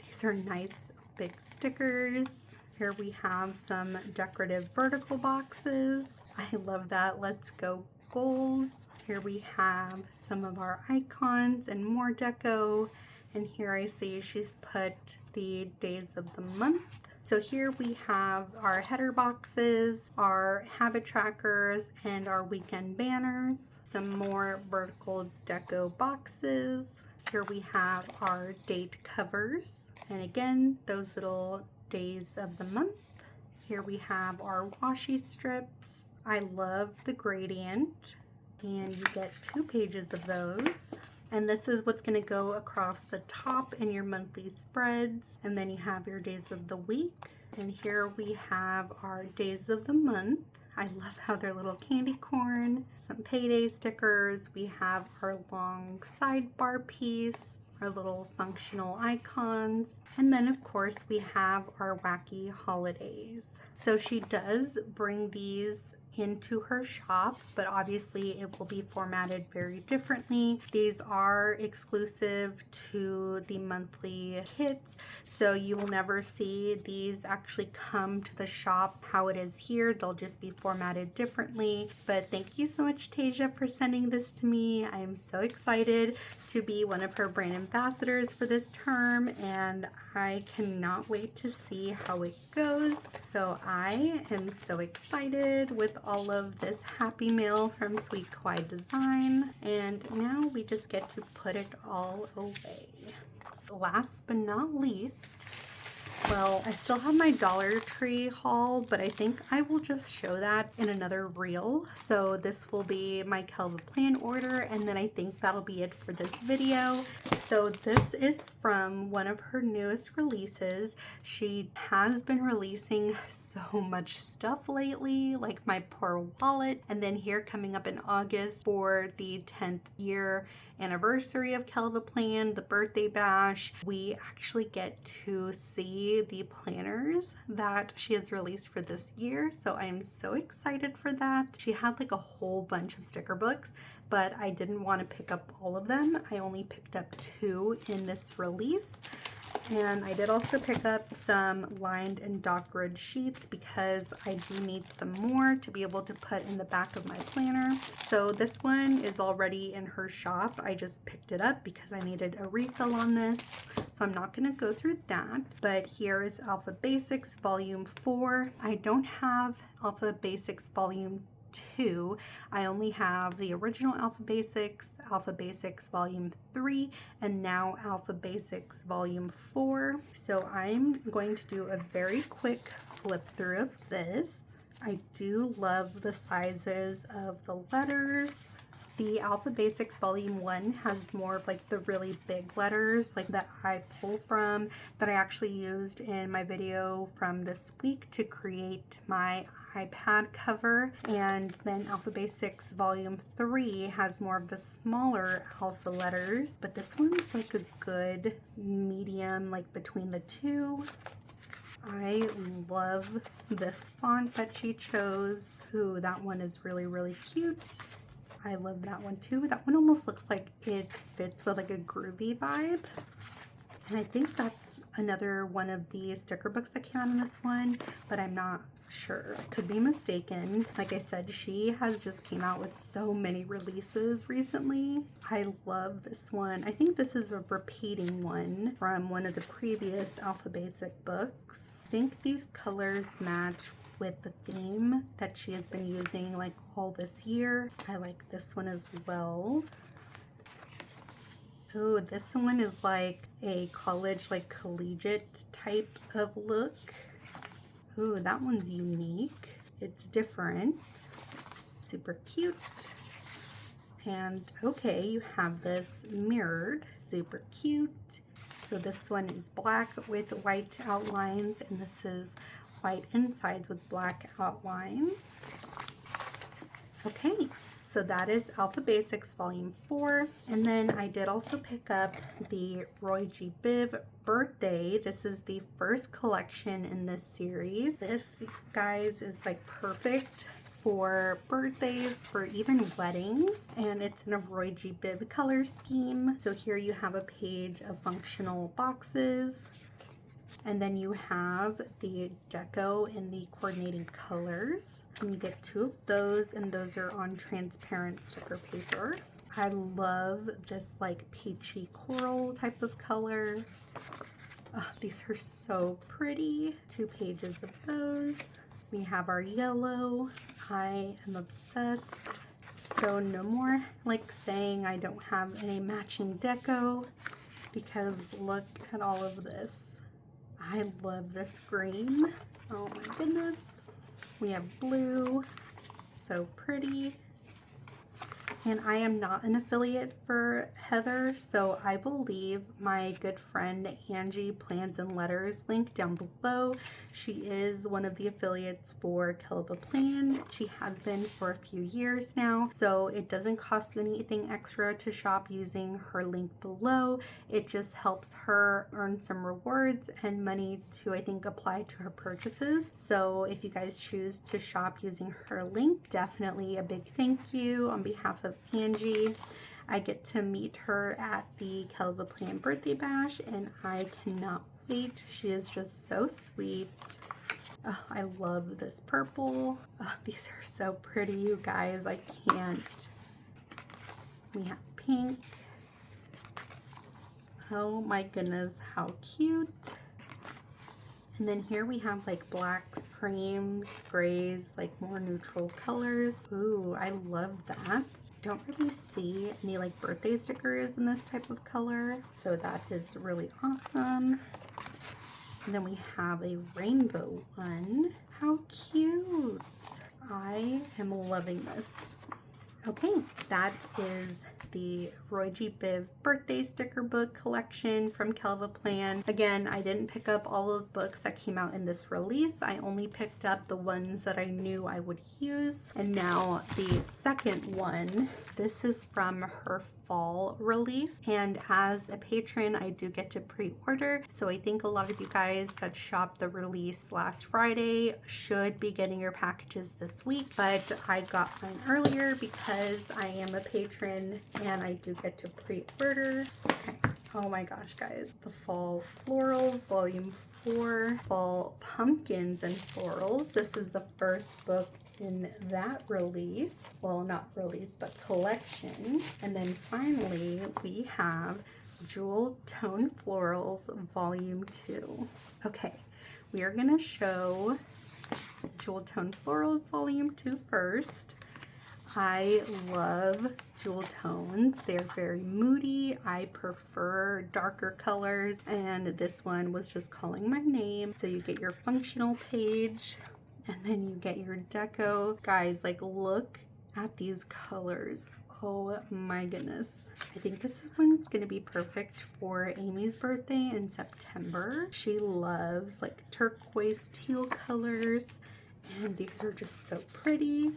These are nice big stickers. Here we have some decorative vertical boxes. I love that. Let's go goals. Here we have some of our icons and more deco. And here I see she's put the days of the month. So here we have our header boxes, our habit trackers, and our weekend banners. Some more vertical deco boxes. Here we have our date covers. And again, those little days of the month. Here we have our washi strips. I love the gradient, and you get 2 pages of those. And this is what's going to go across the top in your monthly spreads. And then you have your days of the week. And here we have our days of the month. I love how they're little candy corn, some payday stickers. We have our long sidebar piece, our little functional icons, and then of course we have our wacky holidays. So she does bring these into her shop, but obviously it will be formatted very differently. These are exclusive to the monthly kits, so you will never see these actually come to the shop how it is here. They'll just be formatted differently. But thank you so much, Tasia, for sending this to me. I am so excited to be one of her brand ambassadors for this term, and I cannot wait to see how it goes. So I am so excited with all of this happy mail from Sweet Kawaii Design, and now we just get to put it all away. Last but not least, well, I still have my Dollar Tree haul, but I think I will just show that in another reel. So this will be my Kellofaplan order, and then I think that'll be it for this video. So this is from one of her newest releases. She has been releasing so much stuff lately, like my poor wallet. And then here coming up in August for the 10th year anniversary of Kellofaplan, the birthday bash, we actually get to see the planners that she has released for this year. So I'm so excited for that. She had like a whole bunch of sticker books, but I didn't want to pick up all of them. I only picked up 2 in this release. And I did also pick up some lined and dot grid sheets because I do need some more to be able to put in the back of my planner. So this one is already in her shop. I just picked it up because I needed a refill on this. So so I'm not going to go through that. But here is Alpha Basics Volume 4. I don't have Alpha Basics Volume 2. I only have the original Alpha Basics Volume 3, and now Alpha Basics Volume 4. So I'm going to do a very quick flip through of this. I do love the sizes of the letters. The Alpha Basics Volume 1 has more of like the really big letters like that I pull from, that I actually used in my video from this week to create my iPad cover. And then Alpha Basics Volume 3 has more of the smaller alpha letters, but this one's like a good medium, like between the two. I love this font that she chose. Ooh, that one is really, really cute. I love that one too. That one almost looks like it fits with like a groovy vibe. And I think that's another one of the sticker books that came out in this one, but I'm not sure. I could be mistaken. Like I said, she has just came out with so many releases recently. I love this one. I think this is a repeating one from one of the previous Alpha Basic books. I think these colors match with the theme that she has been using like all this year. I like this one as well. Oh, this one is like a college, like collegiate type of look. Ooh, that one's unique. It's different. Super cute. And okay, you have this mirrored. Super cute. So this one is black with white outlines, and this is white insides with black outlines. Okay, so that is Alpha Basics Volume 4. And then I did also pick up the Roy G. Biv Birthday. This is the first collection in this series. This, guys, is like perfect for birthdays, for even weddings, and it's in a Roy G. Biv color scheme. So here you have a page of functional boxes, and then you have the deco in the coordinating colors, and you get 2 of those, and those are on transparent sticker paper. I love this like peachy coral type of color. Oh, these are so pretty. 2 pages of those. We have our yellow. I am obsessed. So no more like saying I don't have any matching deco, because look at all of this. I love this green. Oh my goodness. We have blue. So pretty. And I am not an affiliate for Heather, so I will leave my good friend Angie Plans and Letters link down below. She is one of the affiliates for Kellofaplan. She has been for a few years now, so it doesn't cost you anything extra to shop using her link below. It just helps her earn some rewards and money to, I think, apply to her purchases. So if you guys choose to shop using her link, definitely a big thank you on behalf of Angie. I get to meet her at the Kellofaplan birthday bash, and I cannot wait. She is just so sweet. Oh, I love this purple. Oh, these are so pretty, you guys. I can't. We have pink. Oh my goodness, how cute. And then here we have like blacks, creams, grays, like more neutral colors. Ooh, I love that. Don't really see any like birthday stickers in this type of color, so that is really awesome. And then we have a rainbow one. How cute. I am loving this. Okay, that is the Roy G. Biv birthday sticker book collection from Kellofaplan. Again, I didn't pick up all of the books that came out in this release. I only picked up the ones that I knew I would use. And now the second one, this is from her fall release, and as a patron I do get to pre-order, so I think a lot of you guys that shopped the release last Friday should be getting your packages this week, but I got mine earlier because I am a patron and I do get to pre-order. Okay. Oh my gosh, guys, the Fall Florals Volume 4, Fall Pumpkins and Florals. This is the first book in that release. Well, not release, but collection. And then finally, we have Jewel Tone Florals Volume 2. Okay, we are going to show Jewel Tone Florals Volume 2 first. I love jewel tones. They're very moody. I prefer darker colors, and this one was just calling my name. So you get your functional page, and then you get your deco. Guys, like, look at these colors. Oh my goodness. I think this one's gonna be perfect for Amy's birthday in September. She loves like turquoise teal colors, and these are just so pretty.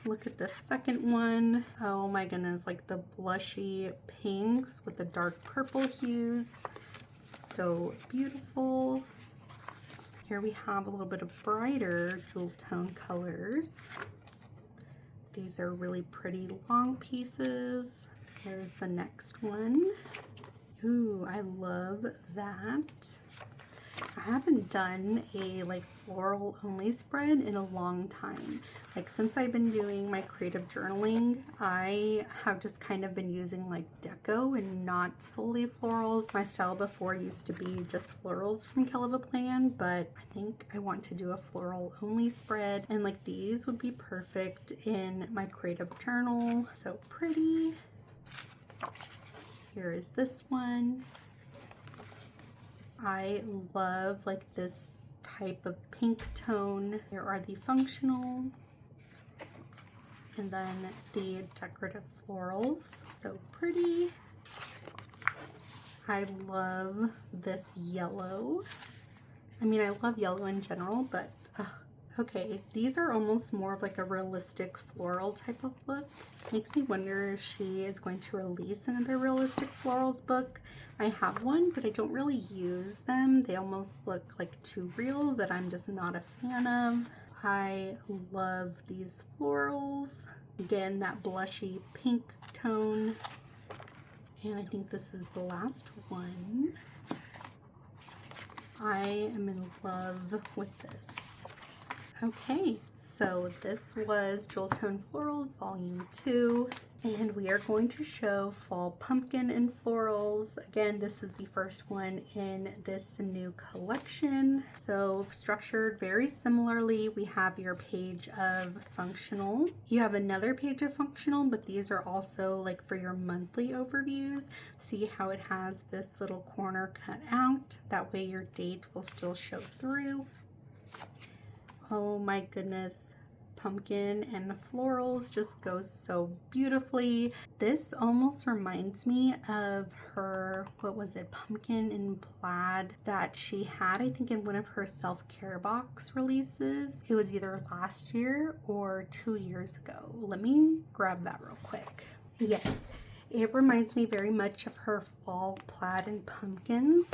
Look at the second one. Oh my goodness, like the blushy pinks with the dark purple hues. So beautiful. Here we have a little bit of brighter jewel tone colors. These are really pretty long pieces. Here's the next one. Ooh, I love that. I haven't done a like floral only spread in a long time. Like since I've been doing my creative journaling, I have just kind of been using like deco and not solely florals. My style before used to be just florals from Kellofaplan, but I think I want to do a floral only spread, and like these would be perfect in my creative journal. So pretty. Here is this one. I love like this type of pink tone. Here are the functional and then the decorative florals. So pretty. I love this yellow. I mean, I love yellow in general, but okay, these are almost more of like a realistic floral type of look. Makes me wonder if she is going to release another realistic florals book. I have one, but I don't really use them. They almost look like too real that I'm just not a fan of. I love these florals. Again, that blushy pink tone. And I think this is the last one. I am in love with this. Okay, so this was Jewel Tone Florals Volume 2, and we are going to show Fall Pumpkin and Florals. Again, this is the first one in this new collection. So structured very similarly, we have your page of functional. You have another page of functional, but these are also like for your monthly overviews. See how it has this little corner cut out? That way your date will still show through. Oh my goodness, pumpkin and the florals just go so beautifully. This almost reminds me of her, what was it, pumpkin in plaid that she had, I think, in one of her self-care box releases. It was either last year or 2 years ago. Let me grab that real quick. Yes, it reminds me very much of her fall plaid and pumpkins.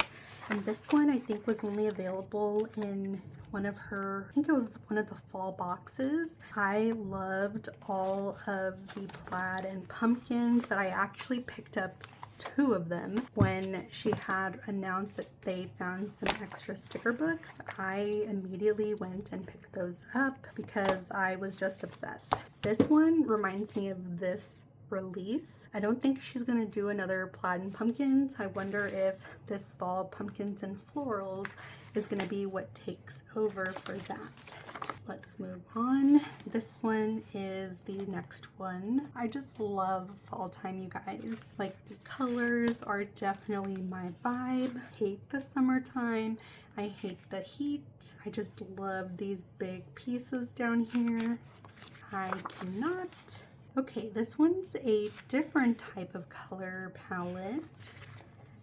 And this one I think was only available in one of her, I think it was one of the fall boxes. I loved all of the plaid and pumpkins that I actually picked up 2 of them when she had announced that they found some extra sticker books. I immediately went and picked those up because I was just obsessed. This one reminds me of this release. I don't think she's gonna do another plaid and pumpkins. I wonder if this fall pumpkins and florals is gonna be what takes over for that. Let's move on. This one is the next one. I just love fall time, you guys. Like, the colors are definitely my vibe. Hate the summertime. I hate the heat. I just love these big pieces down here. I cannot. Okay, this one's a different type of color palette.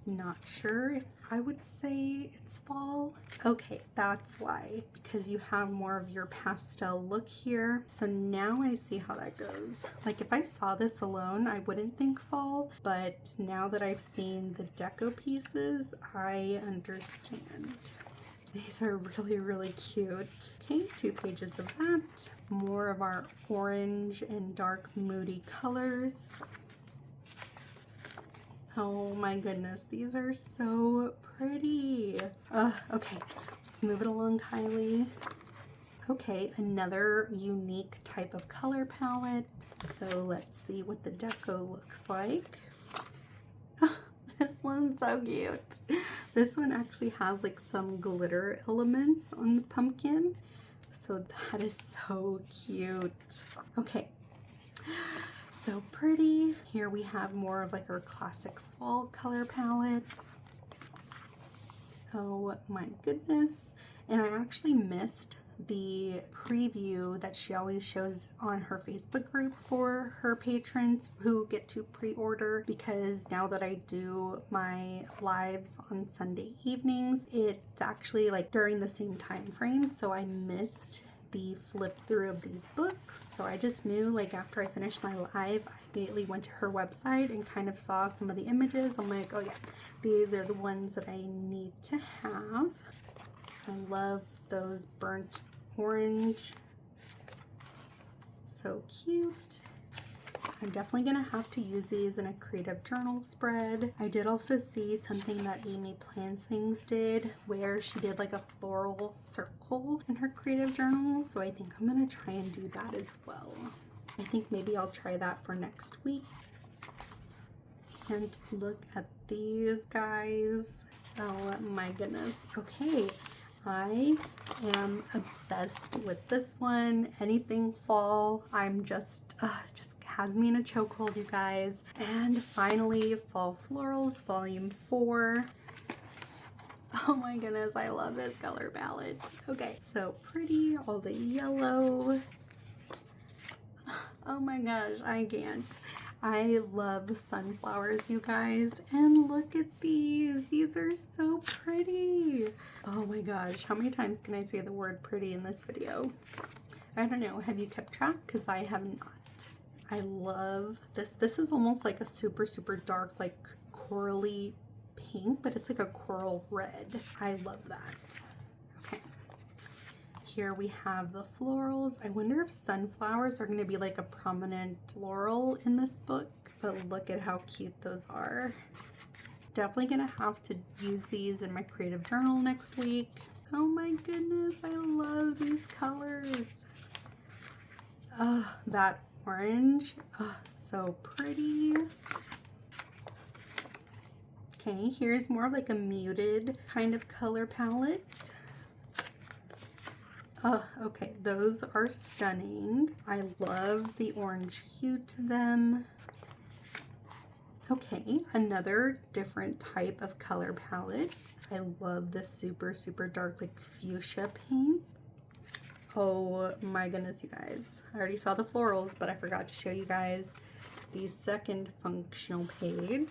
Not sure if I would say it's fall. Okay, that's why, because you have more of your pastel look here. So now I see how that goes. Like, if I saw this alone, I wouldn't think fall, but now that I've seen the deco pieces, I understand. These are really, really cute. Okay, 2 pages of that. More of our orange and dark moody colors. Oh my goodness, these are so pretty. Okay, let's move it along, Kylie. Okay, another unique type of color palette. So let's see what the deco looks like. This one one's so cute. This one actually has like some glitter elements on the pumpkin. So that is so cute. Okay, so pretty. Here we have more of like our classic fall color palettes. Oh my goodness. And I actually missed the preview that she always shows on her Facebook group for her patrons who get to pre-order, because now that I do my lives on Sunday evenings, it's actually like during the same time frame, so I missed the flip through of these books. So I just knew, like, after I finished my live, I immediately went to her website and kind of saw some of the images. I'm like, oh yeah, these are the ones that I need to have. I love those burnt orange. So cute. I'm definitely gonna have to use these in a creative journal spread. I did also see something that Amy Plans Things did where she did like a floral circle in her creative journal. So I think I'm gonna try and do that as well. I think maybe I'll try that for next week. And look at these guys. Oh my goodness. Okay. I am obsessed with this one. Anything fall, I'm just has me in a chokehold, you guys. And finally, Fall Florals Volume 4. Oh my goodness, I love this color palette. Okay, so pretty, all the yellow. Oh my gosh, I can't. I love sunflowers, you guys, and look at these. These are so pretty. Oh my gosh, how many times can I say the word pretty in this video? I don't know. Have you kept track? Because I have not. I love this. This is almost like a super, super dark, like corally pink, but it's like a coral red. I love that. Okay. Here we have the florals. I wonder if sunflowers are going to be like a prominent floral in this book, but look at how cute those are. Definitely going to have to use these in my creative journal next week. Oh my goodness, I love these colors. That orange, so pretty. Okay, here's more of like a muted kind of color palette. Okay, those are stunning. I love the orange hue to them. Okay, another different type of color palette. I love this super, super dark, like fuchsia pink. Oh my goodness, you guys. I already saw the florals, but I forgot to show you guys the second functional page.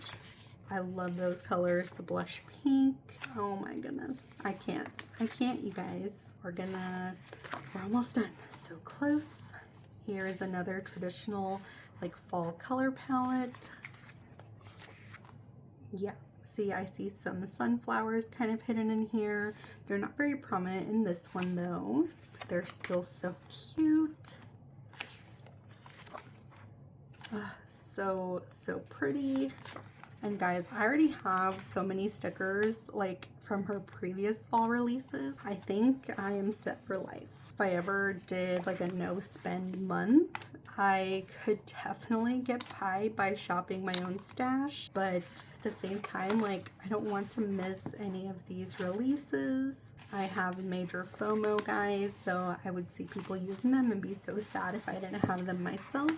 I love those colors, the blush pink. Oh my goodness. I can't, you guys. We're almost done. So close. Here is another traditional like fall color palette. Yeah, see, I see some sunflowers kind of hidden in here. They're not very prominent in this one though. They're still so cute. So pretty. And guys, I already have so many stickers like from her previous fall releases. I think I am set for life. If I ever did like a no spend month, I could definitely get by shopping my own stash, but at the same time, like, I don't want to miss any of these releases. I have major FOMO, guys, so I would see people using them and be so sad if I didn't have them myself.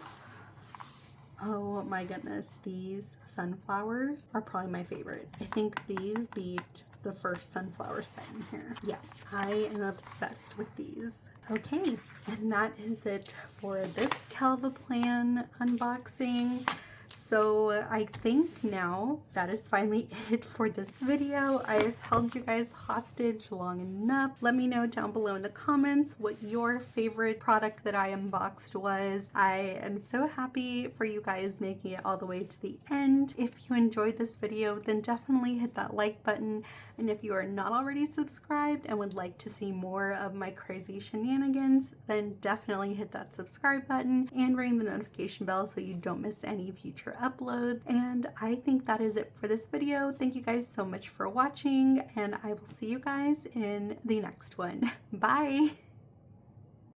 Oh my goodness, these sunflowers are probably my favorite. I think these beat the first sunflower set in here. Yeah, I am obsessed with these. Okay, and that is it for this Kellofaplan unboxing. So I think now that is finally it for this video. I've held you guys hostage long enough. Let me know down below in the comments what your favorite product that I unboxed was. I am so happy for you guys making it all the way to the end. If you enjoyed this video, then definitely hit that like button. And if you are not already subscribed and would like to see more of my crazy shenanigans, then definitely hit that subscribe button and ring the notification bell so you don't miss any future uploads. And I think that is it for this video. Thank you guys so much for watching, and I will see you guys in the next one. Bye!